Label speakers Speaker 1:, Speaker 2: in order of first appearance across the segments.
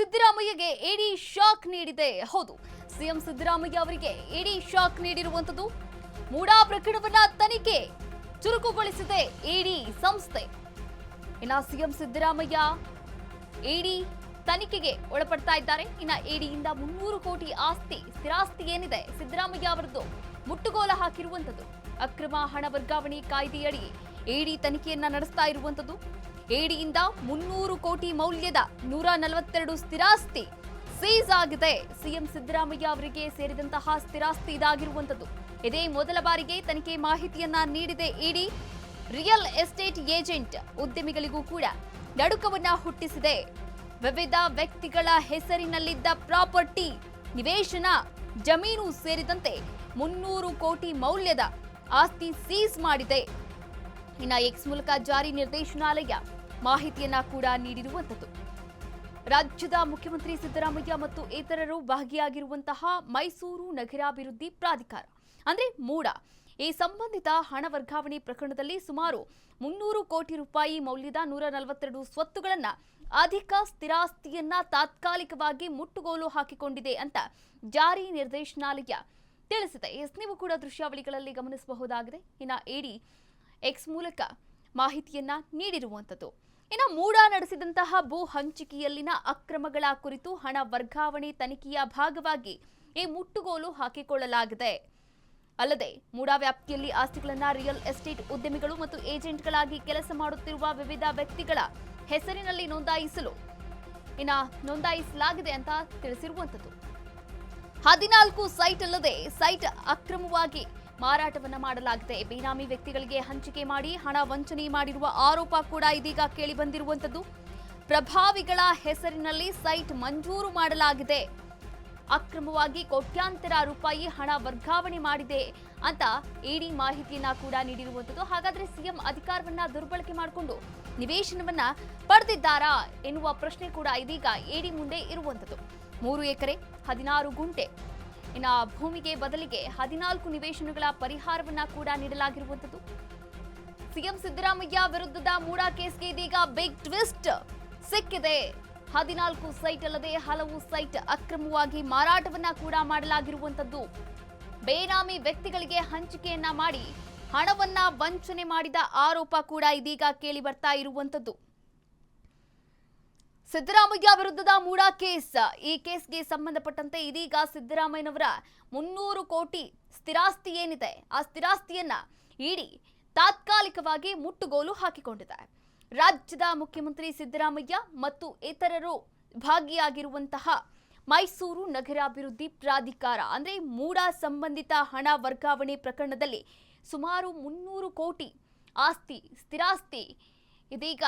Speaker 1: ಸಿದ್ದರಾಮಯ್ಯಗೆ ಇಡಿ shock ನೀಡಿದೆ. ಹೌದು, CM Siddaramaiah ಅವರಿಗೆ ಇಡಿ ಶಾಕ್ ನೀಡಿರುವಂತದ್ದು. ಮೂಡಾ ಪ್ರಕರಣವನ್ನ ತನಿಖೆ ಚುರುಕುಗೊಳಿಸಿದೆ ಇಡಿ ಸಂಸ್ಥೆ. ಇನ್ನ ಸಿಎಂ ಸಿದ್ದರಾಮಯ್ಯ ಇಡಿ ತನಿಖೆಗೆ ಒಳಪಡ್ತಾ ಇದ್ದಾರೆ. ಇನ್ನ ಇಡಿಯಿಂದ 300 ಕೋಟಿ ಸ್ಥಿರಾಸ್ತಿ ಏನಿದೆ ಸಿದ್ದರಾಮಯ್ಯ ಅವರದ್ದು ಮುಟ್ಟುಗೋಲ ಹಾಕಿರುವಂತದ್ದು. ಅಕ್ರಮ ಹಣ ವರ್ಗಾವಣೆ ಕಾಯ್ದೆಯಡಿ ಇಡಿ ತನಿಖೆಯನ್ನ ನಡೆಸ್ತಾ ಇರುವಂತದ್ದು. ಇಡಿಯಿಂದ 300 ಕೋಟಿ ಮೌಲ್ಯದ 142 ಸ್ಥಿರಾಸ್ತಿ ಸೀಸ್ ಆಗಿದೆ. ಸಿಎಂ ಸಿದ್ದರಾಮಯ್ಯ ಅವರಿಗೆ ಸೇರಿದಂತಹ ಸ್ಥಿರಾಸ್ತಿ ಇದಾಗಿರುವಂತದ್ದು. ಇದೇ ಮೊದಲ ಬಾರಿಗೆ ತನಿಖೆ ಮಾಹಿತಿಯನ್ನ ನೀಡಿದೆ ಇಡಿ. ರಿಯಲ್ ಎಸ್ಟೇಟ್ ಏಜೆಂಟ್ ಉದ್ಯಮಿಗಳಿಗೂ ಕೂಡ ನಡುಕವನ್ನ ಹುಟ್ಟಿಸಿದೆ. ವಿವಿಧ ವ್ಯಕ್ತಿಗಳ ಹೆಸರಿನಲ್ಲಿದ್ದ ಪ್ರಾಪರ್ಟಿ, ನಿವೇಶನ, ಜಮೀನು ಸೇರಿದಂತೆ 300 ಕೋಟಿ ಮೌಲ್ಯದ ಆಸ್ತಿ ಸೀಸ್ ಮಾಡಿದೆ. ಇನ್ನ ಎಕ್ಸ್ ಮೂಲಕ ಜಾರಿ ನಿರ್ದೇಶನಾಲಯ ಮಾಹಿತಿಯನ್ನ ಕೂಡ ನೀಡಿರುವಂತದ್ದು. ರಾಜ್ಯದ ಮುಖ್ಯಮಂತ್ರಿ ಸಿದ್ದರಾಮಯ್ಯ ಮತ್ತು ಇತರರು ಭಾಗಿಯಾಗಿರುವಂತಹ ಮೈಸೂರು ನಗರಾಭಿವೃದ್ಧಿ ಪ್ರಾಧಿಕಾರ ಅಂದ್ರೆ ಮೂಡಾ ಈ ಸಂಬಂಧಿತ ಹಣ ವರ್ಗಾವಣೆ ಪ್ರಕರಣದಲ್ಲಿ ಸುಮಾರು 300 ಕೋಟಿ ರೂಪಾಯಿ ಮೌಲ್ಯದ 142 ಸ್ವತ್ತುಗಳನ್ನ ಅಧಿಕ ಸ್ಥಿರಾಸ್ತಿಯನ್ನ ತಾತ್ಕಾಲಿಕವಾಗಿ ಮುಟ್ಟುಗೋಲು ಹಾಕಿಕೊಂಡಿದೆ ಅಂತ ಜಾರಿ ನಿರ್ದೇಶನಾಲಯ ತಿಳಿಸಿದೆ. ನೀವು ಕೂಡ ದೃಶ್ಯಾವಳಿಗಳಲ್ಲಿ ಗಮನಿಸಬಹುದಾಗಿದೆ. ಇನ್ನ ಇಡಿ ಎಕ್ಸ್ ಮೂಲಕ ಮಾಹಿತಿಯನ್ನ ನೀಡಿರುವಂತದ್ದು. ಇನ್ನು ಮೂಡಾ ನಡೆಸಿದಂತಹ ಭೂ ಹಂಚಿಕೆಯಲ್ಲಿನ ಅಕ್ರಮಗಳ ಕುರಿತು ಹಣ ವರ್ಗಾವಣೆ ತನಿಖೆಯ ಭಾಗವಾಗಿ ಈ ಮುಟ್ಟುಗೋಲು ಹಾಕಿಕೊಳ್ಳಲಾಗಿದೆ. ಅಲ್ಲದೆ ಮೂಡಾ ವ್ಯಾಪ್ತಿಯಲ್ಲಿ ಆಸ್ತಿಗಳನ್ನ ರಿಯಲ್ ಎಸ್ಟೇಟ್ ಉದ್ಯಮಿಗಳು ಮತ್ತು ಏಜೆಂಟ್ಗಳಾಗಿ ಕೆಲಸ ಮಾಡುತ್ತಿರುವ ವಿವಿಧ ವ್ಯಕ್ತಿಗಳ ಹೆಸರಿನಲ್ಲಿ ನೋಂದಾಯಿಸಲಾಗಿದೆ ಅಂತ ತಿಳಿಸಿರುವಂತದ್ದು. 14 ಸೈಟ್ ಅಲ್ಲದೆ ಸೈಟ್ ಅಕ್ರಮವಾಗಿ ಮಾರಾಟವನ್ನ ಮಾಡಲಾಗಿದೆ. ಬೇನಾಮಿ ವ್ಯಕ್ತಿಗಳಿಗೆ ಹಂಚಿಕೆ ಮಾಡಿ ಹಣ ವಂಚನೆ ಮಾಡಿರುವ ಆರೋಪ ಕೂಡ ಇದೀಗ ಕೇಳಿ ಬಂದಿರುವಂತದ್ದು. ಪ್ರಭಾವಿಗಳ ಹೆಸರಿನಲ್ಲಿ ಸೈಟ್ ಮಂಜೂರು ಮಾಡಲಾಗಿದೆ. ಅಕ್ರಮವಾಗಿ ಕೋಟ್ಯಾಂತರ ರೂಪಾಯಿ ಹಣ ವರ್ಗಾವಣೆ ಮಾಡಿದೆ ಅಂತ ಇಡಿ ಮಾಹಿತಿಯನ್ನ ಕೂಡ ನೀಡಿರುವಂತದ್ದು. ಹಾಗಾದ್ರೆ ಸಿಎಂ ಅಧಿಕಾರವನ್ನ ದುರ್ಬಳಕೆ ಮಾಡಿಕೊಂಡು ನಿವೇಶನವನ್ನ ಪಡೆದಿದ್ದಾರಾ ಎನ್ನುವ ಪ್ರಶ್ನೆ ಕೂಡ ಇದೀಗ ಇಡಿ ಮುಂದೆ ಇರುವಂತದ್ದು. 3 ಎಕರೆ 16 ಗುಂಟೆ ಇನ್ನ ಭೂಮಿಗೆ ಬದಲಿಗೆ 14 ನಿವೇಶನಗಳ ಪರಿಹಾರವನ್ನ ಕೂಡ ನೀಡಲಾಗಿರುವಂತದ್ದು. ಸಿಎಂ ಸಿದ್ದರಾಮಯ್ಯ ವಿರುದ್ಧದ ಮೂಡಾ ಕೇಸ್ಗೆ ಇದೀಗ ಬಿಗ್ ಟ್ವಿಸ್ಟ್ ಸಿಕ್ಕಿದೆ. 14 ಸೈಟ್ ಅಲ್ಲದೆ ಹಲವು ಸೈಟ್ ಅಕ್ರಮವಾಗಿ ಮಾರಾಟವನ್ನ ಕೂಡ ಮಾಡಲಾಗಿರುವಂತದ್ದು. ಬೇನಾಮಿ ವ್ಯಕ್ತಿಗಳಿಗೆ ಹಂಚಿಕೆಯನ್ನ ಮಾಡಿ ಹಣವನ್ನ ವಂಚನೆ ಮಾಡಿದ ಆರೋಪ ಕೂಡ ಇದೀಗ ಕೇಳಿ ಬರ್ತಾ ಇರುವಂತದ್ದು. ಸಿದ್ದರಾಮಯ್ಯ ವಿರುದ್ಧದ ಮೂಡಾ ಕೇಸ್, ಈ ಕೇಸ್ಗೆ ಸಂಬಂಧಪಟ್ಟಂತೆ ಇದೀಗ ಸಿದ್ದರಾಮಯ್ಯನವರ 300 ಕೋಟಿ ಸ್ಥಿರಾಸ್ತಿ ಏನಿದೆ ಆ ಸ್ಥಿರಾಸ್ತಿಯನ್ನ ಇಡಿ ತಾತ್ಕಾಲಿಕವಾಗಿ ಮುಟ್ಟುಗೋಲು ಹಾಕಿಕೊಂಡಿದೆ. ರಾಜ್ಯದ ಮುಖ್ಯಮಂತ್ರಿ ಸಿದ್ದರಾಮಯ್ಯ ಮತ್ತು ಇತರರು ಭಾಗಿಯಾಗಿರುವಂತಹ ಮೈಸೂರು ನಗರಾಭಿವೃದ್ಧಿ ಪ್ರಾಧಿಕಾರ ಅಂದ್ರೆ ಮೂಡಾ ಸಂಬಂಧಿತ ಹಣ ವರ್ಗಾವಣೆ ಪ್ರಕರಣದಲ್ಲಿ ಸುಮಾರು 300 ಕೋಟಿ ಸ್ಥಿರಾಸ್ತಿ ಇದೀಗ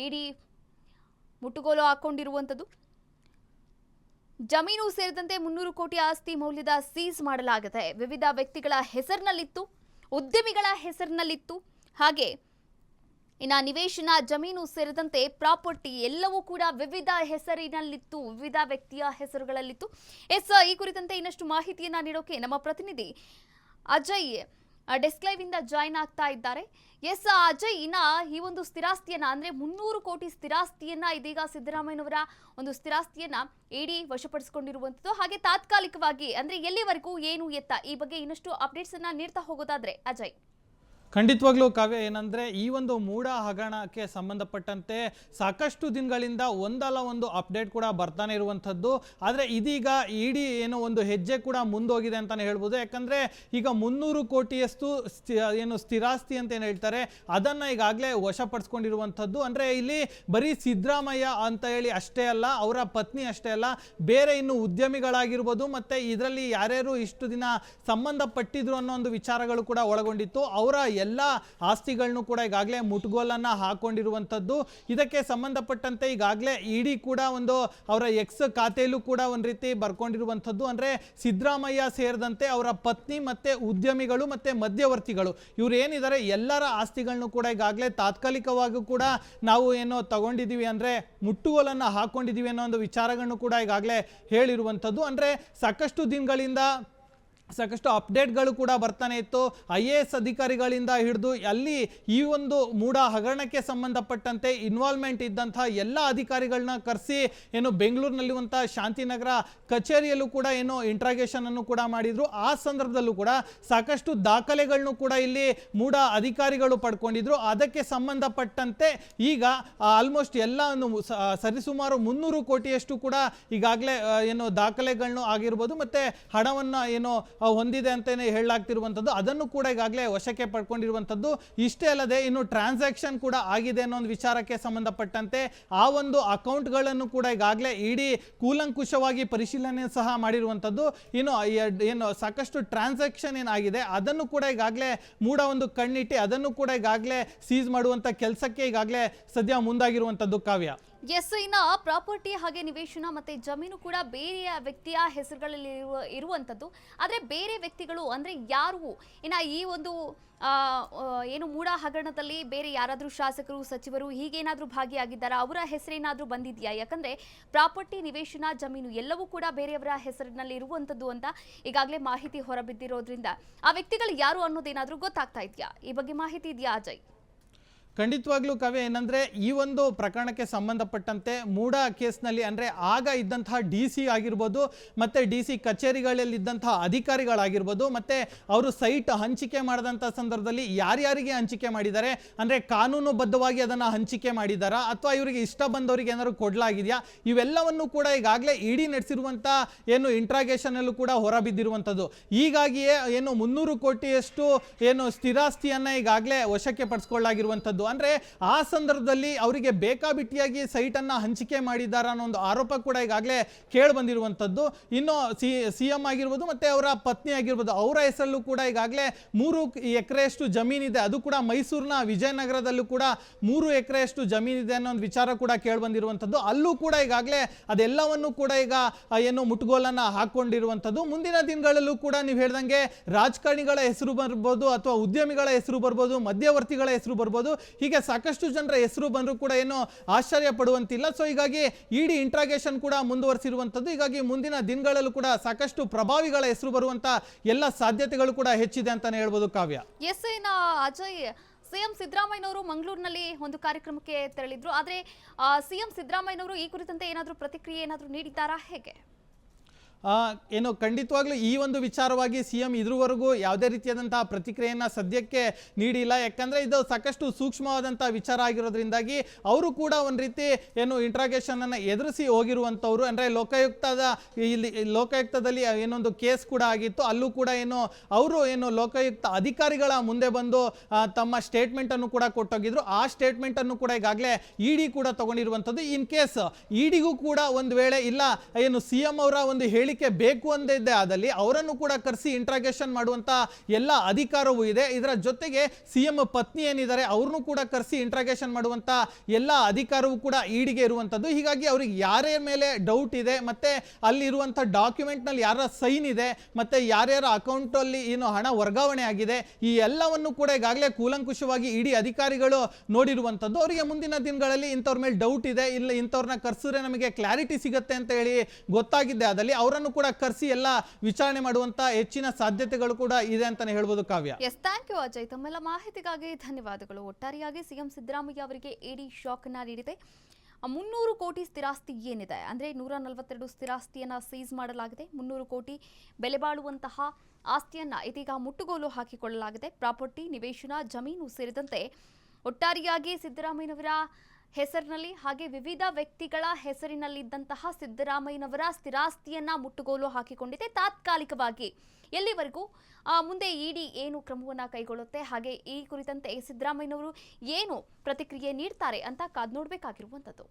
Speaker 1: ಇಡಿ ಮುಟ್ಟುಗೋಲು ಹಾಕೊಂಡಿರುವಂತದ್ದು. ಜಮೀನು ಸೇರಿದಂತೆ 300 ಕೋಟಿ ಆಸ್ತಿ ಮೌಲ್ಯದ ಸೀಸ್ ಮಾಡಲಾಗಿದೆ. ವಿವಿಧ ವ್ಯಕ್ತಿಗಳ ಹೆಸರಿನಲ್ಲಿತ್ತು, ಉದ್ಯಮಿಗಳ ಹೆಸರಿನಲ್ಲಿತ್ತು, ಹಾಗೆ ಇನ್ನ ನಿವೇಶನ, ಜಮೀನು ಸೇರಿದಂತೆ ಪ್ರಾಪರ್ಟಿ ಎಲ್ಲವೂ ಕೂಡ ವಿವಿಧ ಹೆಸರಿನಲ್ಲಿತ್ತು, ವಿವಿಧ ವ್ಯಕ್ತಿಯ ಹೆಸರುಗಳಲ್ಲಿತ್ತು. ಈ ಕುರಿತಂತೆ ಇನ್ನಷ್ಟು ಮಾಹಿತಿಯನ್ನ ನೀಡೋಕೆ ನಮ್ಮ ಪ್ರತಿನಿಧಿ ಅಜಯ್ ಡೆಸ್ಕ್ ಲೈವ್ ಇಂದ ಜಾಯಿನ್ ಆಗ್ತಾ ಇದ್ದಾರೆ. ಅಜಯ್, ಇನ್ನ ಈ ಒಂದು ಸ್ಥಿರಾಸ್ತಿಯನ್ನ ಅಂದ್ರೆ 300 ಕೋಟಿ ಸ್ಥಿರಾಸ್ತಿಯನ್ನ ಇದೀಗ ಸಿದ್ದರಾಮಯ್ಯನವರ ಒಂದು ಸ್ಥಿರಾಸ್ತಿಯನ್ನ ಇಡಿ ವಶಪಡಿಸಿಕೊಂಡಿರುವಂತದ್ದು. ಹಾಗೆ ತಾತ್ಕಾಲಿಕವಾಗಿ ಅಂದ್ರೆ ಎಲ್ಲಿವರೆಗೂ ಏನು ಎತ್ತ ಈ ಬಗ್ಗೆ ಇನ್ನಷ್ಟು ಅಪ್ಡೇಟ್ಸ್ ಅನ್ನ ನೀಡ್ತಾ ಹೋಗೋದಾದ್ರೆ ಅಜಯ್.
Speaker 2: ಖಂಡಿತವಾಗ್ಲೂ ಕಾವ್ಯ, ಏನಂದರೆ ಈ ಒಂದು ಮೂಡಾ ಹಗರಣಕ್ಕೆ ಸಂಬಂಧಪಟ್ಟಂತೆ ಸಾಕಷ್ಟು ದಿನಗಳಿಂದ ಒಂದಲ್ಲ ಒಂದು ಅಪ್ಡೇಟ್ ಕೂಡ ಬರ್ತಾನೆ ಇರುವಂಥದ್ದು. ಆದರೆ ಇದೀಗ ಇಡಿ ಏನೋ ಒಂದು ಹೆಜ್ಜೆ ಕೂಡ ಮುಂದೋಗಿದೆ ಅಂತಲೇ ಹೇಳ್ಬೋದು. ಯಾಕಂದರೆ ಈಗ 300 ಕೋಟಿಯಷ್ಟು ಏನು ಸ್ಥಿರಾಸ್ತಿ ಅಂತ ಏನು ಹೇಳ್ತಾರೆ ಅದನ್ನು ಈಗಾಗಲೇ ವಶಪಡಿಸ್ಕೊಂಡಿರುವಂಥದ್ದು. ಅಂದರೆ ಇಲ್ಲಿ ಬರೀ ಸಿದ್ದರಾಮಯ್ಯ ಅಂತ ಹೇಳಿ ಅಷ್ಟೇ ಅಲ್ಲ, ಅವರ ಪತ್ನಿ ಅಷ್ಟೇ ಅಲ್ಲ, ಬೇರೆ ಇನ್ನು ಉದ್ಯಮಿಗಳಾಗಿರ್ಬೋದು ಮತ್ತು ಇದರಲ್ಲಿ ಯಾರ್ಯಾರು ಇಷ್ಟು ದಿನ ಸಂಬಂಧಪಟ್ಟಿದ್ರು ಅನ್ನೋ ಒಂದು ವಿಚಾರಗಳು ಕೂಡ ಒಳಗೊಂಡಿತ್ತು. ಅವರ ಎಲ್ಲ ಆಸ್ತಿಗಳನ್ನು ಕೂಡ ಈಗಾಗಲೇ ಮುಟ್ಟುಗೋಲನ್ನು ಹಾಕೊಂಡಿರುವಂಥದ್ದು. ಇದಕ್ಕೆ ಸಂಬಂಧಪಟ್ಟಂತೆ ಈಗಾಗಲೇ ಇಡಿ ಕೂಡ ಒಂದು ಅವರ ಎಕ್ಸ್ ಖಾತೆಯಲ್ಲೂ ಕೂಡ ಒಂದು ರೀತಿ ಬರ್ಕೊಂಡಿರುವಂಥದ್ದು. ಅಂದರೆ ಸಿದ್ದರಾಮಯ್ಯ ಸೇರಿದಂತೆ ಅವರ ಪತ್ನಿ ಮತ್ತು ಉದ್ಯಮಿಗಳು ಮತ್ತು ಮಧ್ಯವರ್ತಿಗಳು ಇವರು ಏನಿದ್ದಾರೆ ಎಲ್ಲರ ಆಸ್ತಿಗಳನ್ನು ಕೂಡ ಈಗಾಗಲೇ ತಾತ್ಕಾಲಿಕವಾಗಿ ಕೂಡ ನಾವು ಏನೋ ತಗೊಂಡಿದ್ದೀವಿ, ಅಂದರೆ ಮುಟ್ಟುಗೋಲನ್ನು ಹಾಕೊಂಡಿದ್ದೀವಿ ಅನ್ನೋ ಒಂದು ವಿಚಾರಗಳನ್ನು ಕೂಡ ಈಗಾಗಲೇ ಹೇಳಿರುವಂಥದ್ದು. ಅಂದರೆ ಸಾಕಷ್ಟು ದಿನಗಳಿಂದ ಸಾಕಷ್ಟು ಅಪ್ಡೇಟ್ಗಳು ಕೂಡ ಬರ್ತಾನೆ ಇತ್ತು. IAS ಅಧಿಕಾರಿಗಳಿಂದ ಹಿಡಿದು ಅಲ್ಲಿ ಈ ಒಂದು ಮೂಡ ಹಗರಣಕ್ಕೆ ಸಂಬಂಧಪಟ್ಟಂತೆ ಇನ್ವಾಲ್ವ್ಮೆಂಟ್ ಇದ್ದಂಥ ಎಲ್ಲ ಅಧಿಕಾರಿಗಳನ್ನ ಕರೆಸಿ ಏನು ಬೆಂಗಳೂರಿನಲ್ಲಿರುವಂಥ ಶಾಂತಿನಗರ ಕಚೇರಿಯಲ್ಲೂ ಕೂಡ ಏನು ಇಂಟ್ರಾಗೇಷನ್ ಅನ್ನು ಕೂಡ ಮಾಡಿದ್ರು. ಆ ಸಂದರ್ಭದಲ್ಲೂ ಕೂಡ ಸಾಕಷ್ಟು ದಾಖಲೆಗಳನ್ನು ಕೂಡ ಇಲ್ಲಿ ಮೂಡ ಅಧಿಕಾರಿಗಳು ಪಡ್ಕೊಂಡಿದ್ರು. ಅದಕ್ಕೆ ಸಂಬಂಧಪಟ್ಟಂತೆ ಈಗ ಆಲ್ಮೋಸ್ಟ್ ಎಲ್ಲ ಸರಿಸುಮಾರು 300 ಕೋಟಿಯಷ್ಟು ಕೂಡ ಈಗಾಗಲೇ ಏನು ದಾಖಲೆಗಳನ್ನು ಆಗಿರ್ಬೋದು ಮತ್ತು ಹಣವನ್ನು ಏನು ಹೊಂದಿದೆ ಅಂತಲೇ ಹೇಳಲಾಗ್ತಿರುವಂಥದ್ದು, ಅದನ್ನು ಕೂಡ ಈಗಾಗಲೇ ವಶಕ್ಕೆ ಪಡ್ಕೊಂಡಿರುವಂಥದ್ದು. ಇಷ್ಟೇ ಅಲ್ಲದೆ ಇನ್ನು ಟ್ರಾನ್ಸಾಕ್ಷನ್ ಕೂಡ ಆಗಿದೆ ಅನ್ನೋ ಒಂದು ವಿಚಾರಕ್ಕೆ ಸಂಬಂಧಪಟ್ಟಂತೆ ಆ ಒಂದು ಅಕೌಂಟ್ಗಳನ್ನು ಕೂಡ ಈಗಾಗಲೇ ಇಡಿ ಕೂಲಂಕುಷವಾಗಿ ಪರಿಶೀಲನೆ ಸಹ ಮಾಡಿರುವಂಥದ್ದು. ಇನ್ನು ಏನು ಸಾಕಷ್ಟು ಟ್ರಾನ್ಸಾಕ್ಷನ್ ಏನಾಗಿದೆ ಅದನ್ನು ಕೂಡ ಈಗಾಗಲೇ ಮೂಡ ಒಂದು ಕಣ್ಣಿಟ್ಟು ಅದನ್ನು ಕೂಡ ಈಗಾಗಲೇ ಸೀಸ್ ಮಾಡುವಂಥ ಕೆಲಸಕ್ಕೆ ಈಗಾಗಲೇ ಸದ್ಯ ಮುಂದಾಗಿರುವಂಥದ್ದು. ಕಾವ್ಯ,
Speaker 1: ಎಸ್, ಇನ್ನ ಪ್ರಾಪರ್ಟಿ ಹಾಗೆ ನಿವೇಶನ ಮತ್ತೆ ಜಮೀನು ಕೂಡ ಬೇರೆಯ ವ್ಯಕ್ತಿಯ ಹೆಸರುಗಳಲ್ಲಿ ಇರುವಂತದ್ದು. ಆದ್ರೆ ಬೇರೆ ವ್ಯಕ್ತಿಗಳು ಅಂದ್ರೆ ಯಾರು ಇನ್ನ ಈ ಒಂದು ಏನು ಮೂಡ ಹಗರಣದಲ್ಲಿ ಬೇರೆ ಯಾರಾದ್ರೂ ಶಾಸಕರು, ಸಚಿವರು ಹೀಗೇನಾದ್ರೂ ಭಾಗಿಯಾಗಿದ್ದಾರಾ? ಅವರ ಹೆಸರೇನಾದ್ರೂ ಬಂದಿದ್ಯಾ? ಯಾಕಂದ್ರೆ ಪ್ರಾಪರ್ಟಿ, ನಿವೇಶನ, ಜಮೀನು ಎಲ್ಲವೂ ಕೂಡ ಬೇರೆಯವರ ಹೆಸರಿನಲ್ಲಿ ಇರುವಂತದ್ದು ಅಂತ ಈಗಾಗಲೇ ಮಾಹಿತಿ ಹೊರಬಿದ್ದಿರೋದ್ರಿಂದ ಆ ವ್ಯಕ್ತಿಗಳು ಯಾರು ಅನ್ನೋದೇನಾದ್ರೂ ಗೊತ್ತಾಗ್ತಾ ಇದೆಯಾ? ಈ ಬಗ್ಗೆ ಮಾಹಿತಿ ಇದೆಯಾ ಅಜಯ್?
Speaker 2: ಖಂಡಿತವಾಗ್ಲೂ ಕಾವ್ಯ, ಏನಂದರೆ ಈ ಒಂದು ಪ್ರಕರಣಕ್ಕೆ ಸಂಬಂಧಪಟ್ಟಂತೆ ಮೂಡ ಕೇಸ್ನಲ್ಲಿ ಅಂದರೆ ಆಗ ಇದ್ದಂತಹ DC ಆಗಿರ್ಬೋದು ಮತ್ತು DC ಕಚೇರಿಗಳಲ್ಲಿದ್ದಂತಹ ಅಧಿಕಾರಿಗಳಾಗಿರ್ಬೋದು ಮತ್ತು ಅವರು ಸೈಟ್ ಹಂಚಿಕೆ ಮಾಡಿದಂಥ ಸಂದರ್ಭದಲ್ಲಿ ಯಾರ್ಯಾರಿಗೆ ಹಂಚಿಕೆ ಮಾಡಿದ್ದಾರೆ ಅಂದರೆ ಕಾನೂನುಬದ್ಧವಾಗಿ ಅದನ್ನು ಹಂಚಿಕೆ ಮಾಡಿದ್ದಾರಾ ಅಥವಾ ಇವರಿಗೆ ಇಷ್ಟ ಬಂದವರಿಗೆ ಏನಾದ್ರು ಕೊಡಲಾಗಿದೆಯಾ, ಇವೆಲ್ಲವನ್ನು ಕೂಡ ಈಗಾಗಲೇ ಇಡಿ ನಡೆಸಿರುವಂಥ ಏನು ಇಂಟ್ರಾಗೇಷನಲ್ಲೂ ಕೂಡ ಹೊರಬಿದ್ದಿರುವಂಥದ್ದು. ಹೀಗಾಗಿಯೇ ಏನು 300 ಕೋಟಿಯಷ್ಟು ಏನು ಸ್ಥಿರಾಸ್ತಿಯನ್ನು ಈಗಾಗಲೇ ವಶಕ್ಕೆ ಪಡಿಸ್ಕೊಳ್ಳಾಗಿರುವಂಥದ್ದು. ಅಂದ್ರೆ ಆ ಸಂದರ್ಭದಲ್ಲಿ ಅವರಿಗೆ ಬೇಕಾಬಿಟ್ಟಿಯಾಗಿ ಸೈಟ್ ಅನ್ನ ಹಂಚಿಕೆ ಮಾಡಿದ್ದಾರೆ ಅನ್ನೋ ಒಂದು ಆರೋಪ ಕೂಡ ಈಗಾಗಲೇ ಕೇಳಿ ಬಂದಿರುವಂಥದ್ದು. ಇನ್ನು CM ಆಗಿರ್ಬೋದು ಮತ್ತೆ ಅವರ ಪತ್ನಿ ಆಗಿರ್ಬೋದು, ಅವರ ಹೆಸರಲ್ಲೂ ಕೂಡ ಈಗಾಗಲೇ 3 ಎಕರೆಯಷ್ಟು ಜಮೀನಿದೆ. ಅದು ಕೂಡ ಮೈಸೂರಿನ ವಿಜಯನಗರದಲ್ಲೂ ಕೂಡ 3 ಎಕರೆಯಷ್ಟು ಜಮೀನಿದೆ ಅನ್ನೋ ಒಂದು ವಿಚಾರ ಕೂಡ ಕೇಳಿ ಬಂದಿರುವಂಥದ್ದು. ಅಲ್ಲೂ ಕೂಡ ಈಗಾಗಲೇ ಅದೆಲ್ಲವನ್ನು ಕೂಡ ಈಗ ಏನು ಮುಟ್ಟುಗೋಲನ್ನ ಹಾಕೊಂಡಿರುವಂಥದ್ದು. ಮುಂದಿನ ದಿನಗಳಲ್ಲೂ ಕೂಡ ನೀವು ಹೇಳ್ದಂಗೆ ರಾಜಕಾರಣಿಗಳ ಹೆಸರು ಬರ್ಬೋದು ಅಥವಾ ಉದ್ಯಮಿಗಳ ಹೆಸರು ಬರ್ಬೋದು, ಮಧ್ಯವರ್ತಿಗಳ ಹೆಸರು ಬರ್ಬೋದು, ಹೀಗೆ ಸಾಕಷ್ಟು ಜನರ ಹೆಸರು ಬಂದರೂ ಕೂಡ ಏನು ಆಶ್ಚರ್ಯ ಪಡುವಂತಿಲ್ಲ. ಸೊ ಹೀಗಾಗಿ ಇಡಿ ಇಂಟ್ರಾಗೇಷನ್ ಕೂಡ ಮುಂದುವರಿಸಿರುವಂಥದ್ದು. ಹೀಗಾಗಿ ಮುಂದಿನ ದಿನಗಳಲ್ಲೂ ಕೂಡ ಸಾಕಷ್ಟು ಪ್ರಭಾವಿಗಳ ಹೆಸರು ಬರುವಂತ ಎಲ್ಲ ಸಾಧ್ಯತೆಗಳು ಕೂಡ ಹೆಚ್ಚಿದೆ ಅಂತಾನೆ ಹೇಳ್ಬೋದು. ಕಾವ್ಯ,
Speaker 1: ಎಸ್, ಅಜಯ್, ಸಿಎಂ ಸಿದ್ದರಾಮಯ್ಯನವರು ಮಂಗಳೂರಿನಲ್ಲಿ ಒಂದು ಕಾರ್ಯಕ್ರಮಕ್ಕೆ ತೆರಳಿದ್ರು. ಆದ್ರೆ ಸಿಎಂ ಸಿದ್ದರಾಮಯ್ಯನವರು ಈ ಕುರಿತಂತೆ ಏನಾದರೂ ಪ್ರತಿಕ್ರಿಯೆ ಏನಾದರೂ ನೀಡಿದ್ದಾರಾ? ಹೇಗೆ?
Speaker 2: ಏನು ಖಂಡಿತವಾಗ್ಲೂ ಈ ಒಂದು ವಿಚಾರವಾಗಿ CM ಇದುವರೆಗೂ ಯಾವುದೇ ರೀತಿಯಾದಂತಹ ಪ್ರತಿಕ್ರಿಯೆಯನ್ನು ಸದ್ಯಕ್ಕೆ ನೀಡಿಲ್ಲ. ಯಾಕಂದರೆ ಇದು ಸಾಕಷ್ಟು ಸೂಕ್ಷ್ಮವಾದಂಥ ವಿಚಾರ ಆಗಿರೋದ್ರಿಂದಾಗಿ ಅವರು ಕೂಡ ಒಂದು ರೀತಿ ಏನು ಇಂಟ್ರಾಗೇಷನನ್ನು ಎದುರಿಸಿ ಹೋಗಿರುವಂಥವ್ರು. ಅಂದರೆ ಲೋಕಾಯುಕ್ತದಲ್ಲಿ ಏನೊಂದು ಕೇಸ್ ಕೂಡ ಆಗಿತ್ತು. ಅಲ್ಲೂ ಕೂಡ ಏನು ಅವರು ಏನು ಲೋಕಾಯುಕ್ತ ಅಧಿಕಾರಿಗಳ ಮುಂದೆ ಬಂದು ತಮ್ಮ ಸ್ಟೇಟ್ಮೆಂಟನ್ನು ಕೂಡ ಕೊಟ್ಟೋಗಿದ್ರು. ಆ ಸ್ಟೇಟ್ಮೆಂಟನ್ನು ಕೂಡ ಈಗಾಗಲೇ ಇಡಿ ಕೂಡ ತಗೊಂಡಿರುವಂಥದ್ದು. ಇನ್ ಕೇಸ್ ಇಡಿಗೂ ಕೂಡ ಒಂದು ವೇಳೆ ಇಲ್ಲ ಏನು CM ಅವರ ಒಂದು ಹೇಳಿ ಬೇಕು ಅಂದಿದ್ದೆ ಆದಲ್ಲಿ ಅವರನ್ನು ಕೂಡ ಕರೆಸಿ ಇಂಟ್ರಾಗೇಷನ್ ಮಾಡುವಂತ ಎಲ್ಲ ಅಧಿಕಾರವೂ ಇದೆ. ಇದರ ಜೊತೆಗೆ CM ಪತ್ನಿ ಏನಿದ್ದಾರೆ ಅವ್ರನ್ನು ಕೂಡ ಕರೆಸಿ ಇಂಟ್ರಾಗೇಷನ್ ಮಾಡುವಂತ ಎಲ್ಲ ಅಧಿಕಾರವೂ ಕೂಡ ಇಡಿಗೆ ಇರುವಂತದ್ದು. ಹೀಗಾಗಿ ಅವ್ರಿಗೆ ಯಾರ್ಯಾರ ಮೇಲೆ ಡೌಟ್ ಇದೆ ಮತ್ತೆ ಅಲ್ಲಿ ಇರುವಂತ ಡಾಕ್ಯುಮೆಂಟ್ ನಲ್ಲಿ ಯಾರ ಸೈನ್ ಇದೆ ಮತ್ತೆ ಯಾರ್ಯಾರ ಅಕೌಂಟ್ ಅಲ್ಲಿ ಏನು ಹಣ ವರ್ಗಾವಣೆ ಆಗಿದೆ ಈ ಎಲ್ಲವನ್ನು ಕೂಡ ಈಗಾಗಲೇ ಕೂಲಂಕುಷವಾಗಿ ಇಡಿ ಅಧಿಕಾರಿಗಳು ನೋಡಿರುವಂತದ್ದು. ಅವರಿಗೆ ಮುಂದಿನ ದಿನಗಳಲ್ಲಿ ಇಂಥವ್ರ ಮೇಲೆ ಡೌಟ್ ಇದೆ, ಇಲ್ಲ ಇಂಥವ್ರನ್ನ ಕರೆಸಿದ್ರೆ ನಮಗೆ ಕ್ಲಾರಿಟಿ ಸಿಗುತ್ತೆ ಅಂತ ಹೇಳಿ ಗೊತ್ತಾಗಿದ್ದೆ ಆದಲ್ಲಿ ಅವರನ್ನು ಕೂಡ ಕರೆಸಿ ಎಲ್ಲ ವಿಚಾರಣೆ ಮಾಡುವಂತ ಹೆಚ್ಚಿನ ಸಾಧ್ಯತೆಗಳು ಕೂಡ ಇದೆ ಅಂತಾನೆ ಹೇಳ್ಬೋದು. ಕಾವ್ಯ,
Speaker 1: ಎಸ್, ಥ್ಯಾಂಕ್ ಯು ಅಜಯ್, ತಮ್ಮೆಲ್ಲ ಮಾಹಿತಿಗಾಗಿ ಧನ್ಯವಾದಗಳು. ಒಟ್ಟಾರೆಯಾಗಿ ಸಿಎಂ ಸಿದ್ದರಾಮಯ್ಯ ಅವರಿಗೆ ಇಡಿ ಶಾಕ್ ಅನ್ನ ನೀಡಿದೆ. 300 ಕೋಟಿ ಸ್ಥಿರಾಸ್ತಿ ಏನಿದೆ ಅಂದ್ರೆ 142 ಸ್ಥಿರಾಸ್ತಿಯನ್ನ ಸೀಸ್ ಮಾಡಲಾಗಿದೆ. 300 ಕೋಟಿ ಬೆಲೆ ಬಾಳುವಂತಹ ಆಸ್ತಿಯನ್ನ ಇದೀಗ ಮುಟ್ಟುಗೋಲು ಹಾಕಿಕೊಳ್ಳಲಾಗಿದೆ. ಪ್ರಾಪರ್ಟಿ, ನಿವೇಶನ, ಜಮೀನು ಸೇರಿದಂತೆ ಒಟ್ಟಾರೆಯಾಗಿ ಸಿದ್ದರಾಮಯ್ಯನವರ ಹೆಸರಿನಲ್ಲಿ ಹಾಗೆ ವಿವಿಧ ವ್ಯಕ್ತಿಗಳ ಹೆಸರಿನಲ್ಲಿದ್ದಂತಹ ಸಿದ್ದರಾಮಯ್ಯನವರ ಸ್ಥಿರಾಸ್ತಿಯನ್ನ ಮುಟ್ಟುಗೋಲು ಹಾಕಿಕೊಂಡಿದೆ ತಾತ್ಕಾಲಿಕವಾಗಿ. ಎಲ್ಲಿವರೆಗೂ ಮುಂದೆ ಇಡಿ ಏನು ಕ್ರಮವನ್ನು ಕೈಗೊಳ್ಳುತ್ತೆ, ಹಾಗೆ ಈ ಕುರಿತಂತೆ ಸಿದ್ದರಾಮಯ್ಯನವರು ಏನು ಪ್ರತಿಕ್ರಿಯೆ ನೀಡ್ತಾರೆ ಅಂತ ಕಾದು ನೋಡಬೇಕಾಗಿರುವಂಥದ್ದು.